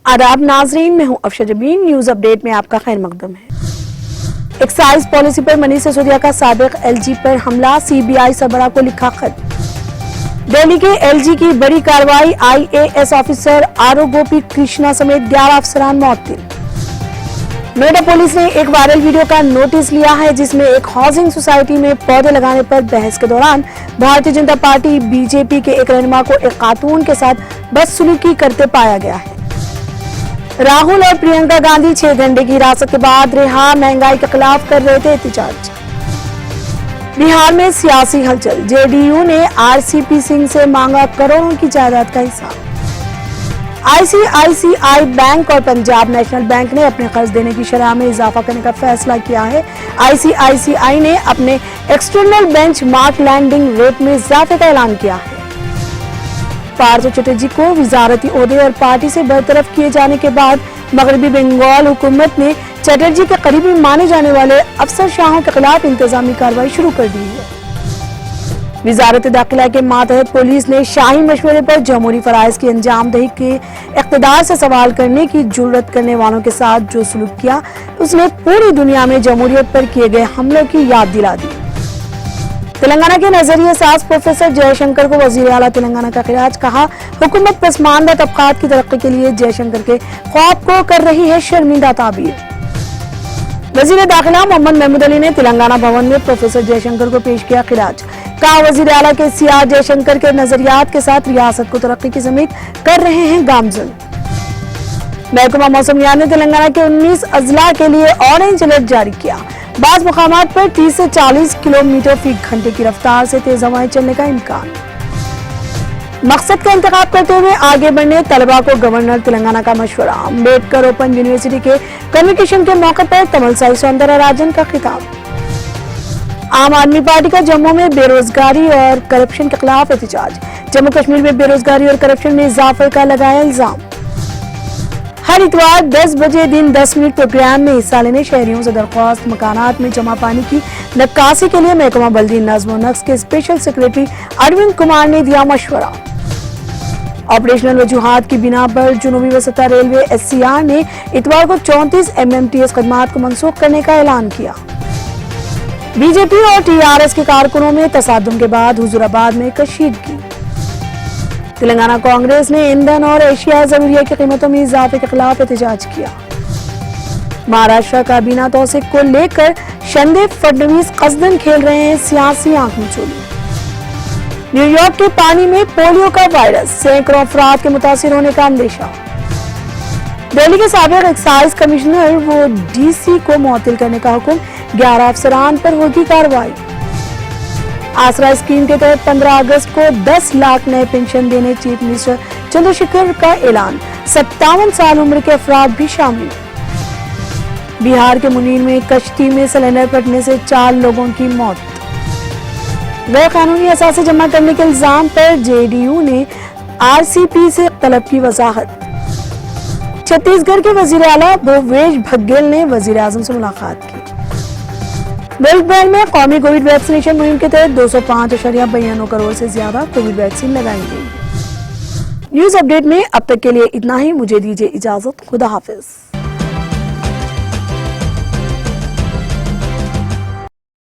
आदाब नाजरीन, मैं हूं अफशा जबीन। न्यूज अपडेट में आपका खैर मकदम है। एक्साइज पॉलिसी पर मनीष सिसोदिया का साबिक एलजी पर हमला, सीबीआई सरबराह को लिखा खत। दिल्ली के एलजी की बड़ी कार्रवाई, आईएएस ऑफिसर आरओ गोपी कृष्णा समेत 11 अफसरान मुअत्तल। नोएडा पुलिस ने एक वायरल वीडियो का नोटिस लिया है जिसमें एक हाउसिंग सोसाइटी में पौधे लगाने पर बहस के दौरान भारतीय जनता पार्टी बीजेपी के एक रहनुमा को एक खातून के साथ बदसलूकी करते पाया गया है। राहुल और प्रियंका गांधी 6 घंटे की हिरासत के बाद रिहा, महंगाई के खिलाफ कर रहे थे एहतजाज। बिहार में सियासी हलचल, जेडीयू ने आरसीपी सिंह से मांगा करोड़ों की जायदाद का हिसाब। आईसीआईसीआई बैंक और पंजाब नेशनल बैंक ने अपने कर्ज देने की शरह में इजाफा करने का फैसला किया है। आईसीआईसीआई ने अपने एक्सटर्नल बेंचमार्क लैंडिंग रेट में इजाफे का ऐलान किया है। पार्थ चटर्जी को वजारती ओहदे और पार्टी से बरतरफ किए जाने के बाद मगरबी बंगाल हुकूमत ने चटर्जी के करीबी माने जाने वाले अफसरशाहों के खिलाफ इंतजामी कार्रवाई शुरू कर दी है। वजारत दाखिला के मातहत पुलिस ने शाही मशवरे पर जमहूरी फराइज की अंजामदही के इख्तिदार से सवाल करने की जुर्रत करने वालों के साथ जो सलूक किया, उसने पूरी दुनिया में जमहूरियत पर किए गए हमलों की याद दिला दी। तेलंगाना के नजरिए साज प्रोफेसर जयशंकर को वजीर आला तेलंगाना का खिराज, कहा हुकूमत पसमानदा तबकात की तरक्की के लिए जयशंकर के ख्वाब को कर रही है शर्मिंदा ताबीर। वजीर दाखिला मोहम्मद महमूद अली ने तेलंगाना भवन में प्रोफेसर जयशंकर को पेश किया खिराज, कहा वजीर आला के सीआर जयशंकर के नजरियात के साथ रियासत को तरक्की की समीत कर रहे हैं गामजन। महकमा मौसमियात ने तेलंगाना के 19 अजला के लिए ऑरेंज अलर्ट जारी किया। बाज़ मुकामात पर 30 से 40 किलोमीटर फी घंटे की रफ्तार से तेज हवाएं चलने का इम्कान। मकसद का इंतखाब करते हुए आगे बढ़ने तलबा को गवर्नर तेलंगाना का मशवरा। अम्बेडकर ओपन यूनिवर्सिटी के कन्वोकेशन के मौके पर तमिलसाई सौंदरराजन का खिताब। आम आदमी पार्टी का जम्मू में बेरोजगारी और करप्शन के खिलाफ एहतजाज। जम्मू कश्मीर में बेरोजगारी और करप्शन में इजाफे का लगाया इल्जाम। हर इतवार 10 बजे दिन 10 मिनट प्रोग्राम में हिस्सा लेने शहरियों से दरख्वास्त। मकानात में जमा पानी की नक्काशी के लिए महकमा बल्दी नज्म व नक्श के स्पेशल सेक्रेटरी अरविंद कुमार ने दिया मशवरा। ऑपरेशनल वजूहात की बिना पर जुनूबी वसता रेलवे एससीआर ने इतवार को 34 MMTS खदमात को मनसूख करने का ऐलान किया। बीजेपी और टीआरएस के कारकुनों में तसादुम के बाद हुजूराबाद में कशीदगी। तेलंगाना कांग्रेस ने ईंधन और एशियाई जरूरियात की कीमतों में इजाफे के खिलाफ एहतजाज किया। महाराष्ट्र काबीना तौसीक को लेकर शिंदे फडणवीस कसदन खेल रहे हैं सियासी आंख मिचोली। न्यूयॉर्क के पानी में पोलियो का वायरस, सैकड़ों अफराद के मुतासिर होने का अंदेशा। दिल्ली के साबिक एक्साइज कमिश्नर वो डीसी को मुअत्तल करने का हुक्म, 11 अफसरान पर होगी कार्रवाई। आसरा स्कीम के तहत 15 अगस्त को 10 लाख नए पेंशन देने चीफ मिनिस्टर चंद्रशेखर का ऐलान। 57 साल उम्र के अफराद भी शामिल। बिहार के मुनीर में कश्ती में सिलेंडर फटने से 4 लोगों की मौत। गैर कानूनी असासे जमा करने के इल्जाम पर जेडीयू ने आरसीपी से तलब की वजाहत। छत्तीसगढ़ के वजीर आला भूपेश बघेल ने वजीर आजम से मुलाकात की। मुल्क भर में कौमी कोविड वैक्सीनेशन मुहिम के तहत 205.92 करोड़ से ज्यादा कोविड वैक्सीन लगाई गई है। न्यूज अपडेट में अब तक के लिए इतना ही। मुझे दीजिए इजाजत। खुदा हाफिज।